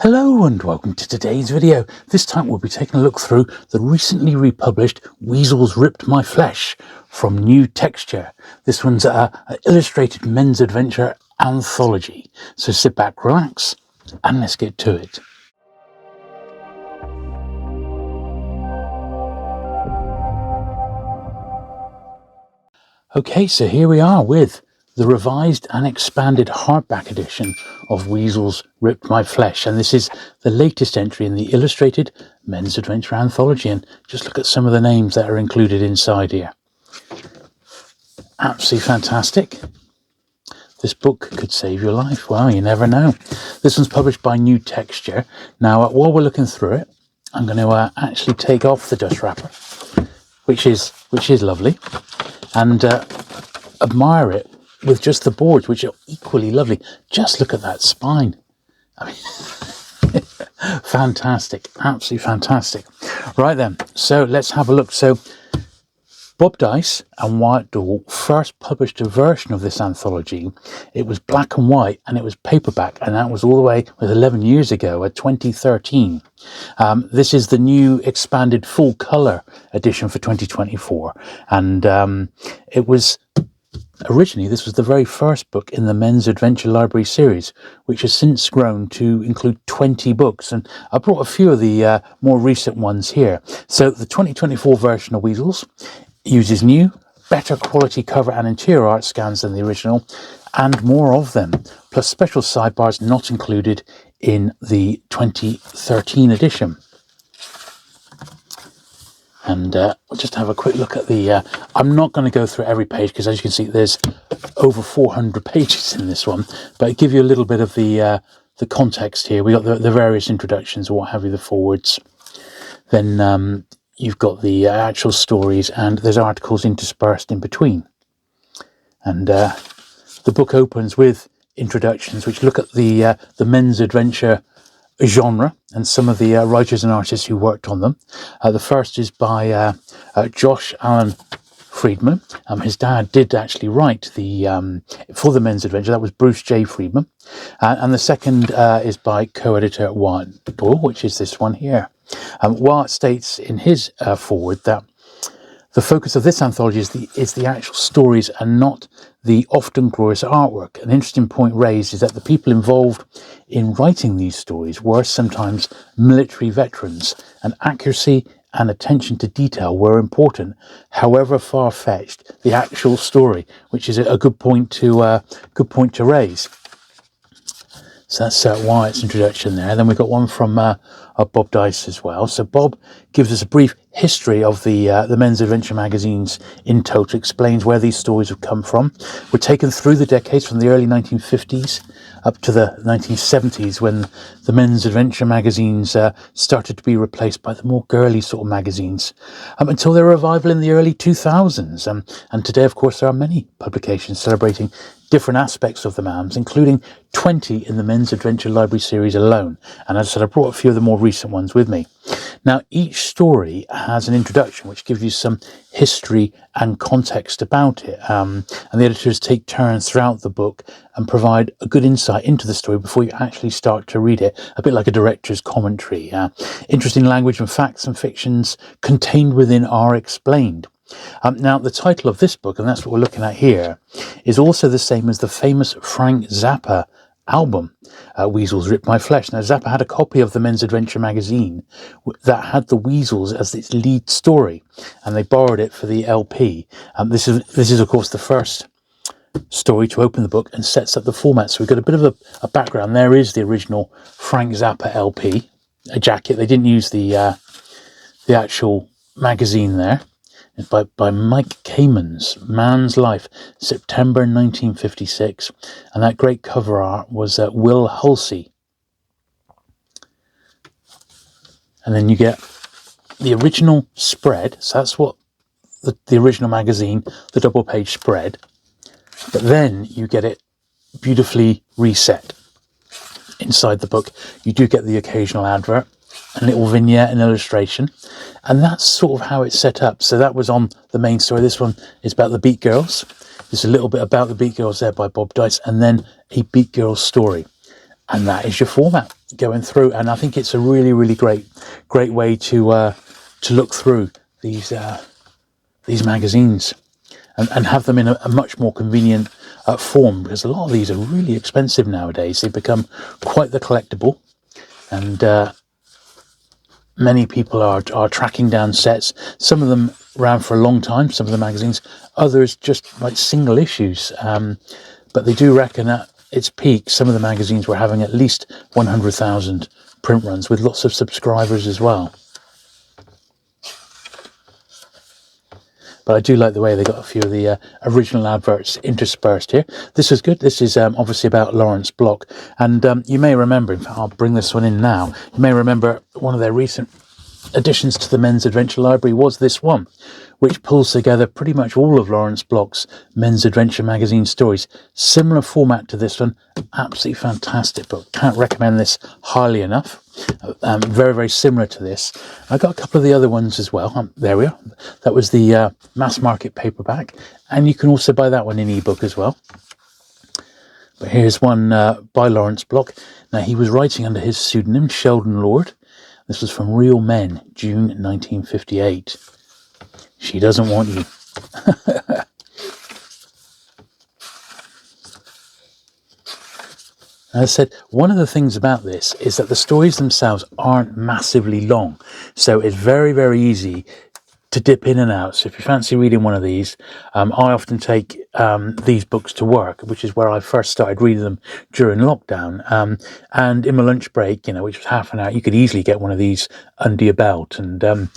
Hello and welcome to today's video. This time we'll be taking a look through the recently republished Weasels Ripped My Flesh from New Texture. This one's an illustrated men's adventure anthology. So sit back, relax, and let's get to it. Okay, so here we are with the revised and expanded hardback edition of Weasels Ripped My Flesh, and this is the latest entry in the illustrated men's adventure anthology. And just look at some of the names that are included inside here. Absolutely fantastic. This book could save your life. Well, you never know. This one's published by New Texture. Now, while we're looking through it, I'm going to actually take off the dust wrapper, which is lovely, and admire it with just the boards, which are equally lovely. Just look at that spine. I mean, fantastic, absolutely fantastic. Right then, so let's have a look. So Bob Deis and Wyatt Doyle first published a version of this anthology. It was black and white and it was paperback, and that was all the way 11 years ago at 2013. This is the new expanded full colour edition for 2024, and it was originally, this was the very first book in the Men's Adventure Library series, which has since grown to include 20 books. And I brought a few of the more recent ones here. So the 2024 version of Weasels uses new, better quality cover and interior art scans than the original, and more of them, plus special sidebars not included in the 2013 edition. And we'll just have a quick look at the... I'm not going to go through every page because, as you can see, there's over 400 pages in this one. But give you a little bit of the context here. We got the various introductions or what have you, the forwards. Then you've got the actual stories, and there's articles interspersed in between. And the book opens with introductions, which look at the men's adventure genre and some of the writers and artists who worked on them. The first is by Josh Allen Friedman. His dad did actually write the for the men's adventure. That was Bruce J. Friedman. And the second is by co-editor Wyatt Doyle, which is this one here. Wyatt states in his foreword that the focus of this anthology is the actual stories and not the often glorious artwork. An interesting point raised is that the people involved in writing these stories were sometimes military veterans, and accuracy and attention to detail were important, however far-fetched the actual story, which is a good point to raise. So that's Wyatt's introduction there. Then we've got one from Bob Deis as well. So Bob gives us a brief history of the men's adventure magazines in total, explains where these stories have come from. We're taken through the decades from the early 1950s up to the 1970s, when the men's adventure magazines started to be replaced by the more girly sort of magazines, until their revival in the early 2000s. And today, of course, there are many publications celebrating different aspects of the MAMs, including 20 in the Men's Adventure Library series alone. And as I said, I brought a few of the more recent ones with me. Now, each story has an introduction which gives you some history and context about it. And the editors take turns throughout the book and provide a good insight into the story before you actually start to read it, a bit like a director's commentary. Interesting language and facts and fictions contained within are explained. Now, the title of this book, and that's what we're looking at here, is also the same as the famous Frank Zappa album, Weasels Ripped My Flesh. Now, Zappa had a copy of the Men's Adventure magazine that had the Weasels as its lead story, and they borrowed it for the LP. This is, of course, the first story to open the book and sets up the format. So we've got a bit of a background. There is the original Frank Zappa LP, a jacket. They didn't use the actual magazine there. By Mike Kamen's Man's Life, September 1956, and that great cover art was Will Halsey. And then you get the original spread, so that's what the original magazine, the double page spread, but then you get it beautifully reset. Inside the book you do get the occasional advert, a little vignette and illustration, and that's sort of how it's set up. So that was on the main story. This one is about the Beat Girls. There's a little bit about the Beat Girls there by Bob Deis, and then a Beat Girls story. And that is your format going through. And I think it's a really, really great way to look through these magazines and have them in a much more convenient form, because a lot of these are really expensive nowadays. They've become quite the collectible, and many people are tracking down sets. Some of them ran for a long time, some of the magazines, others just like single issues. But they do reckon at its peak, some of the magazines were having at least 100,000 print runs with lots of subscribers as well. But I do like the way they got a few of the original adverts interspersed here. This is good. This is obviously about Lawrence Block. And you may remember, in fact, I'll bring this one in now. You may remember one of their recent additions to the Men's Adventure Library was this one, which pulls together pretty much all of Lawrence Block's Men's Adventure magazine stories. Similar format to this one. Absolutely fantastic book. Can't recommend this highly enough. Very, very similar to this. I got a couple of the other ones as well. There we are. That was the mass market paperback. And you can also buy that one in ebook as well. But here's one by Lawrence Block. Now, he was writing under his pseudonym, Sheldon Lord. This was from Real Men, June 1958. She doesn't want you. As I said, one of the things about this is that the stories themselves aren't massively long. So it's very, very easy to dip in and out. So if you fancy reading one of these, I often take these books to work, which is where I first started reading them during lockdown. And in my lunch break, which was half an hour, you could easily get one of these under your belt. And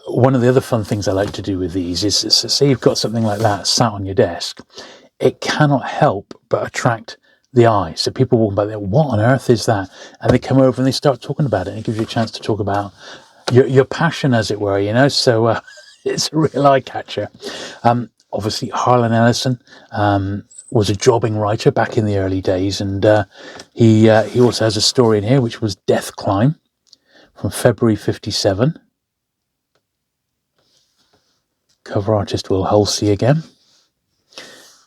one of the other fun things I like to do with these is, say you've got something like that sat on your desk, it cannot help but attract the eye. So people walk by there, what on earth is that? And they come over and they start talking about it, and it gives you a chance to talk about your passion, as it were, so it's a real eye catcher. Obviously Harlan Ellison was a jobbing writer back in the early days, and he also has a story in here which was Death Climb from February 57. Cover artist Will Halsey again.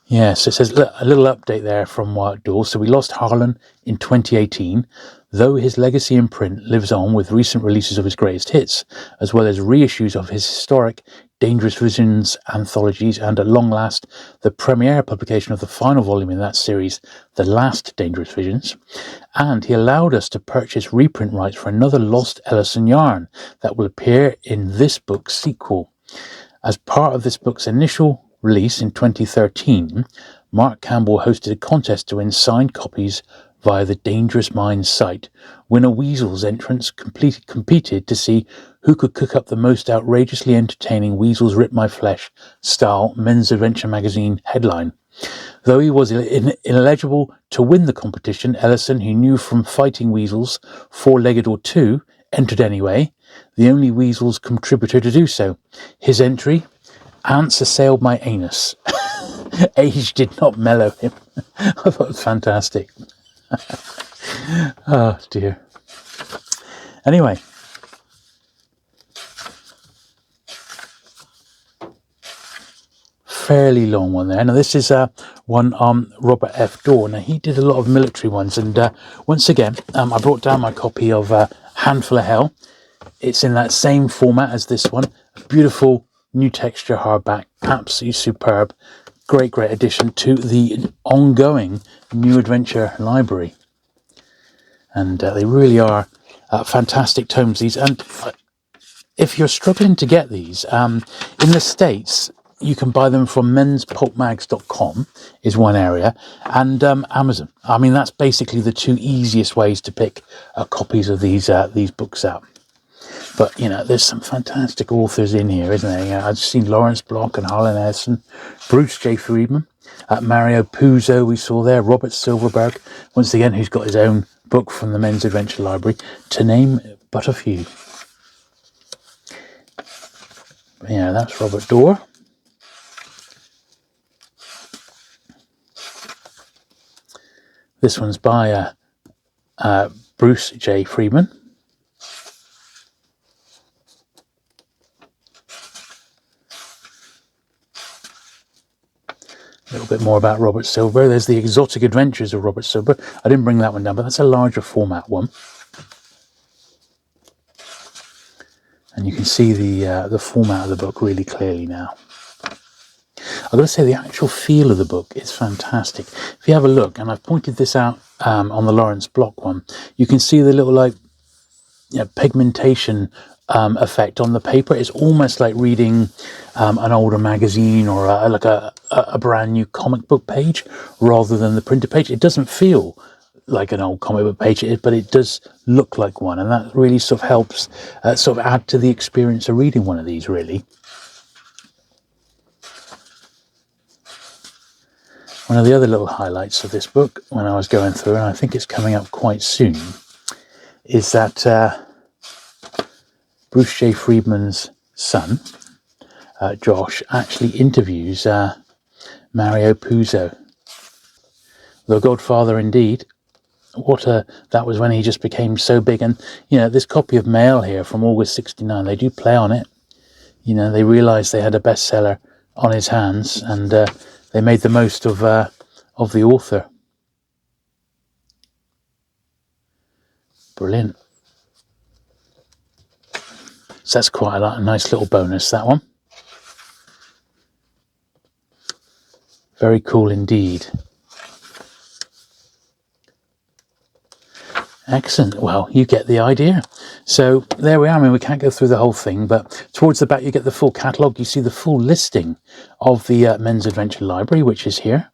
Yes, it says a little update there from Wyatt Doyle. So we lost Harlan in 2018, though his legacy in print lives on with recent releases of his greatest hits, as well as reissues of his historic Dangerous Visions anthologies, and at long last, the premiere publication of the final volume in that series, The Last Dangerous Visions. And he allowed us to purchase reprint rights for another Lost Ellison yarn that will appear in this book's sequel. As part of this book's initial release in 2013, Mark Campbell hosted a contest to win signed copies via the Dangerous Minds site. Winner Weasels entrants competed to see who could cook up the most outrageously entertaining Weasels Ripped My Flesh style Men's Adventure magazine headline. Though he was ineligible to win the competition, Ellison, who knew from fighting weasels, four-legged or two, entered anyway, the only Weasels contributor to do so. His entry: Ants assailed my anus. Age did not mellow him. I thought it was fantastic. Oh dear. Anyway. Fairly long one there. Now this is one on Robert F. Dorr. Now he did a lot of military ones, and once again I brought down my copy of Handful of Hell. It's in that same format as this one. Beautiful new texture hardback, absolutely superb. Great addition to the ongoing New Adventure Library. And they really are fantastic tomes, these. And if you're struggling to get these, in the States, you can buy them from menspulpmags.com is one area, and Amazon. I mean, that's basically the two easiest ways to pick copies of these books up. But, there's some fantastic authors in here, isn't there? I've seen Lawrence Block and Harlan Ellison, Bruce J. Friedman, Mario Puzo we saw there, Robert Silverberg, once again, who's got his own book from the Men's Adventure Library, to name but a few. But, that's Robert Dorr. This one's by Bruce J. Friedman. little bit more about Robert Silver. There's the Exotic Adventures of Robert Silver. I didn't bring that one down, but that's a larger format one. And you can see the format of the book really clearly now. I've got to say, the actual feel of the book is fantastic. If you have a look, and I've pointed this out on the Lawrence Block one, you can see the little pigmentation effect on the paper. It's almost like reading an older magazine or a brand new comic book page rather than the printed page. It doesn't feel like an old comic book page, but it does look like one, and that really sort of helps sort of add to the experience of reading one of these, really. One of the other little highlights of this book when I was going through, and I think it's coming up quite soon, is that Bruce J. Friedman's son, Josh, actually interviews Mario Puzo. The Godfather indeed. That was when he just became so big. And, this copy of Mail here from August 69, they do play on it. They realised they had a bestseller on his hands, and they made the most of the author. Brilliant. So that's quite a nice little bonus, that one. Very cool indeed. Excellent. Well, you get the idea. So there we are. I mean, we can't go through the whole thing, but towards the back you get the full catalogue. You see the full listing of the Men's Adventure Library, which is here.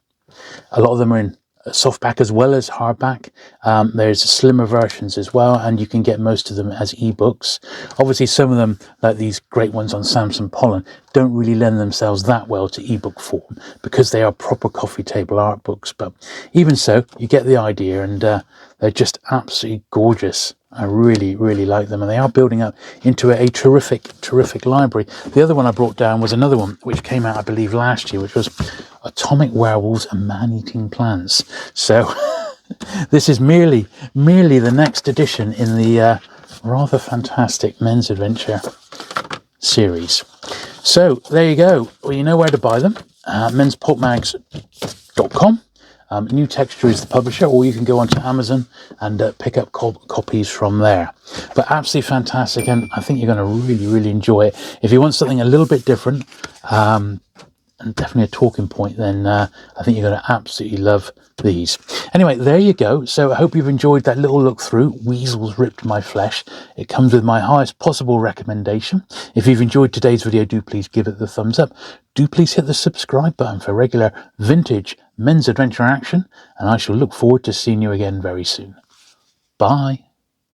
A lot of them are in softback as well as hardback. There's slimmer versions as well, and you can get most of them as ebooks. Obviously, some of them, like these great ones on Samson Pollen, don't really lend themselves that well to ebook form because they are proper coffee table art books. But even so, you get the idea, and they're just absolutely gorgeous. I really, really like them, and they are building up into a terrific library. The other one I brought down was another one which came out, I believe, last year, which was Atomic Werewolves and Man-Eating Plants. So this is merely the next edition in the rather fantastic Men's Adventure series. So there you go. Well, you know where to buy them. menspulpmags.com. New Texture is the publisher, or you can go onto Amazon and pick up copies from there. But absolutely fantastic, and I think you're going to really, really enjoy it. If you want something a little bit different, and definitely a talking point, then I think you're going to absolutely love these. Anyway, there you go. So I hope you've enjoyed that little look through Weasels Ripped My Flesh. It comes with my highest possible recommendation. If you've enjoyed today's video, do please give it the thumbs up. Do please hit the subscribe button for regular vintage men's adventure action, and I shall look forward to seeing you again very soon. Bye.